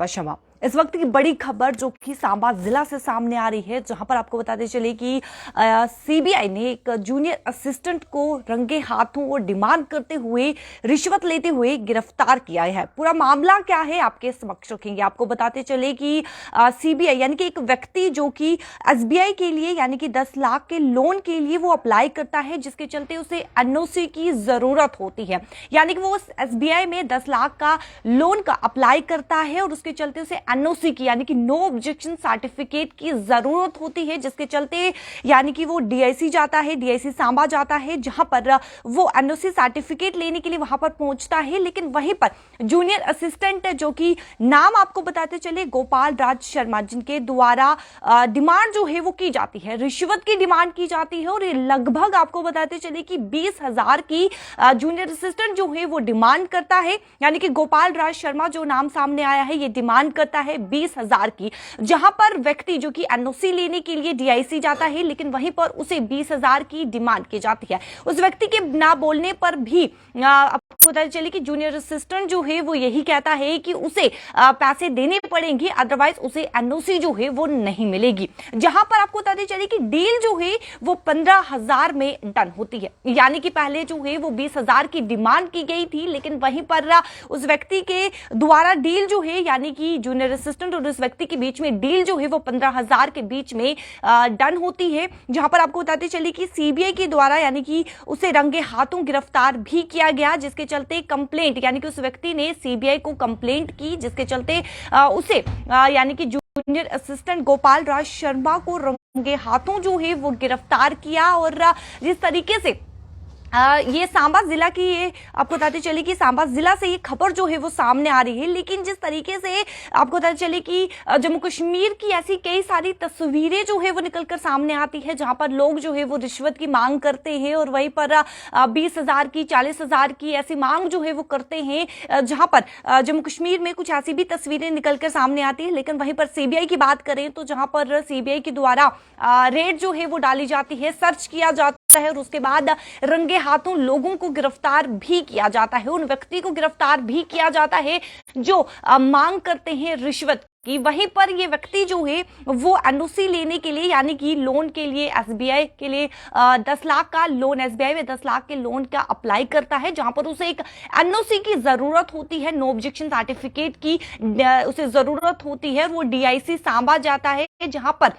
शर्मा। इस वक्त की बड़ी खबर जो कि सांबा जिला से सामने आ रही है, जहां पर आपको बताते चले कि सीबीआई ने एक जूनियर असिस्टेंट को रंगे हाथों और डिमांड करते हुए रिश्वत लेते हुए गिरफ्तार किया है। पूरा मामला क्या है आपके समक्ष रखेंगे। आपको बताते चले कि सीबीआई यानी कि एक व्यक्ति जो कि एसबीआई के लिए यानी कि 10 लाख के लोन के लिए वो अप्लाई करता है, जिसके चलते उसे एनओसी की जरूरत होती है। यानी कि वो एसबीआई में 10 लाख का लोन का अप्लाई करता है और उसके चलते उसे एनओसी की यानी कि नो ऑब्जेक्शन सर्टिफिकेट की जरूरत होती है, जिसके चलते यानी कि वो डीआईसी जाता है, डीआईसी सांबा जाता है, जहां पर वो एनओसी सर्टिफिकेट लेने के लिए वहां पर पहुंचता है। लेकिन वहीं पर जूनियर असिस्टेंट जो कि नाम आपको बताते चले गोपाल राज शर्मा, जिनके द्वारा डिमांड जो है वो की जाती है, रिश्वत की डिमांड की जाती है और ये लगभग आपको बताते चले कि 20,000 की जूनियर असिस्टेंट जो है वो डिमांड करता है। यानी कि गोपाल राज शर्मा जो नाम सामने आया है, ये डिमांड करता है 20,000 की, जहां पर व्यक्ति जो कि एनओसी लेने के लिए डीआईसी जाता है, लेकिन वहीं पर उसे 20,000 की डिमांड की जाती है। उस व्यक्ति के ना बोलने पर भी आपको पता चले कि जूनियर असिस्टेंट जो है वो यही कहता है कि उसे पैसे देने पड़ेंगे, अदरवाइज उसे एनओसी जो है वो नहीं मिलेगी। जहां पर आपको बताते चले कि डील जो है वो 15,000 में डन होती है। यानी कि पहले जो है वो 20,000 की डिमांड की गई थी, लेकिन वहीं पर उस व्यक्ति के द्वारा डील जो है यानी कि जूनियर असिस्टेंट और उस व्यक्ति के बीच में डील जो है वो 15,000 के बीच में डन होती है। जहां पर आपको बताते चले कि सीबीआई के द्वारा यानी कि उसे रंगे हाथों गिरफ्तार भी किया गया, जिसके चलते कंप्लेंट यानी कि उस व्यक्ति ने सीबीआई को कंप्लेंट की, जिसके चलते उसे यानी कि जूनियर असिस्टेंट गोपाल राज शर्मा को रंगे हाथों जो है वो गिरफ्तार किया। और जिस तरीके से ये सांबा जिला की, ये आपको बताते चले कि सांबा जिला से ये खबर जो है वो सामने आ रही है, लेकिन जिस तरीके से आपको बताते चले कि जम्मू कश्मीर की ऐसी कई सारी तस्वीरें जो है वो निकलकर सामने आती है, जहां पर लोग जो है वो रिश्वत की मांग करते हैं और वहीं पर 20,000 की 40,000 की ऐसी मांग जो है वो करते हैं। जहां पर जम्मू कश्मीर में कुछ ऐसी भी तस्वीरें निकलकर सामने आती है। लेकिन वहीं पर सीबीआई की बात करें तो जहां पर सीबीआई के द्वारा रेड जो है वो डाली जाती है, सर्च किया जाता है और उसके बाद रंगे हाथों लोगों को गिरफ्तार भी किया जाता है, उन व्यक्ति को गिरफ्तार भी किया जाता है जो मांग करते हैं रिश्वत कि वहीं पर ये व्यक्ति जो है वो एनओसी लेने के लिए यानी कि लोन के लिए एसबीआई के लिए 10 लाख का लोन, एसबीआई में 10 लाख के लोन का अप्लाई करता है, जहां पर उसे एक एनओसी की जरूरत होती है, नो ऑब्जेक्शन सर्टिफिकेट की उसे जरूरत होती है। वो डीआईसी सांबा जाता है, जहां पर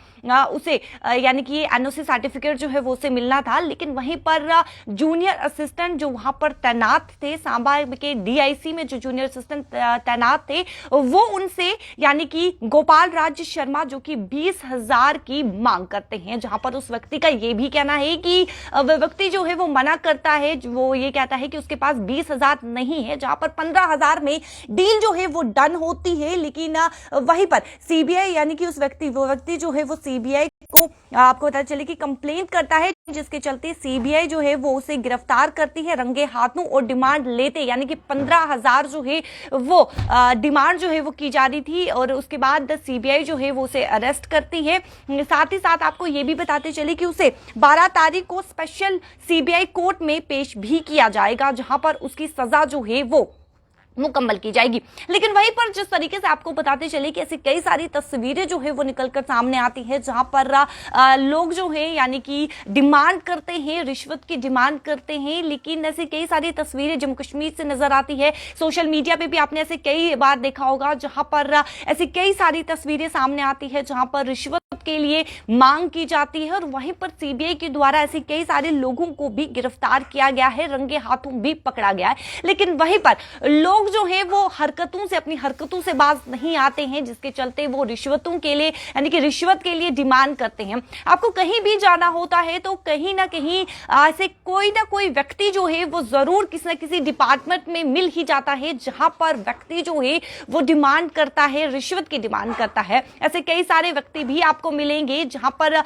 उसे यानी कि एनओसी सर्टिफिकेट जो है वो उसे मिलना था। लेकिन वहीं पर जूनियर असिस्टेंट जो वहां पर तैनात थे, सांबा के डीआईसी में जो जूनियर असिस्टेंट तैनात थे, वो उनसे यानी कि गोपाल राज शर्मा जो कि 20,000 की मांग करते हैं, जहां पर उस व्यक्ति का यह भी कहना है कि वह व्यक्ति जो है वो मना करता है, वो ये कहता है कि उसके पास 20,000 नहीं है, जहां पर 15,000 में डील जो है वो डन होती है। लेकिन वहीं पर सीबीआई यानी कि वो व्यक्ति जो है वो सीबीआई को आपको पता चले कि कंप्लेंट करता है, जिसके चलते सीबीआई जो है वो उसे गिरफ्तार करती है रंगे हाथों और डिमांड लेते यानी कि 15,000 जो है वो डिमांड जो है वो की जा रही थी और उसके बाद सीबीआई जो है वो उसे अरेस्ट करती है। साथ ही साथ आपको ये भी बताते चले कि उसे 12 तारीख को स्पेशल सीबीआई कोर्ट में पेश भी किया जाएगा, जहां पर उसकी सजा जो है वो मुकम्मल की जाएगी। लेकिन वहीं पर जिस तरीके से आपको बताते चले कि ऐसी कई सारी तस्वीरें जो है वो निकलकर सामने आती है, जहां पर लोग जो है यानी कि डिमांड करते हैं, रिश्वत की डिमांड करते हैं। लेकिन ऐसी कई सारी तस्वीरें जम्मू कश्मीर से नजर आती है, सोशल मीडिया पे भी आपने ऐसे कई बार देखा होगा, जहां पर ऐसी कई सारी तस्वीरें सामने आती है जहां पर रिश्वत के लिए मांग की जाती है और वहीं पर सीबीआई के द्वारा ऐसे कई सारे लोगों को भी गिरफ्तार किया गया है, रंगे हाथों भी पकड़ा गया है। लेकिन वहीं पर लोग जो है वो अपनी हरकतों से बाज नहीं आते हैं, जिसके चलते वो रिश्वतों के लिए यानी कि रिश्वत के लिए डिमांड करते हैं। आपको कहीं भी जाना होता है तो कहीं ना कहीं ऐसे कोई ना कोई व्यक्ति जो है वो जरूर किसी ना किसी डिपार्टमेंट में मिल ही जाता है, जहां पर व्यक्ति जो है वो डिमांड करता है, रिश्वत की डिमांड करता है। ऐसे कई सारे व्यक्ति भी आपको को मिलेंगे जहां पर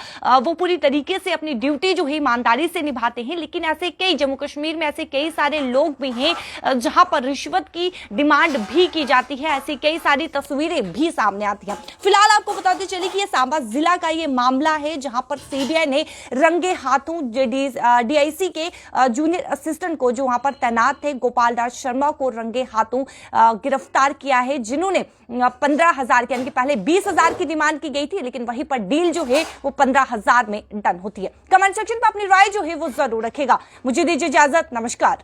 वो पूरी तरीके से अपनी ड्यूटी जो है ईमानदारी से निभाते हैं, लेकिन ऐसे कई जम्मू कश्मीर में ऐसे कई सारे लोग भी हैं जहां पर रिश्वत की डिमांड भी की जाती है। ऐसी कई सारी तस्वीरें भी सामने आती हैं। फिलहाल आपको बताते चले कि ये सांबा जिला का ये मामला है जहां पर सीबीआई ने रंगे हाथों डीआईसी के जूनियर असिस्टेंट को जो वहां पर तैनात थे गोपाल दास शर्मा को रंगे हाथों गिरफ्तार किया है, जिन्होंने 15,000 यानी कि पहले 20,000 की डिमांड की गई थी, लेकिन वहीं पर डील जो है वो 15,000 में डन होती है। कमेंट सेक्शन पर अपनी राय जो है वो जरूर रखेगा। मुझे दीजिए इजाजत, नमस्कार।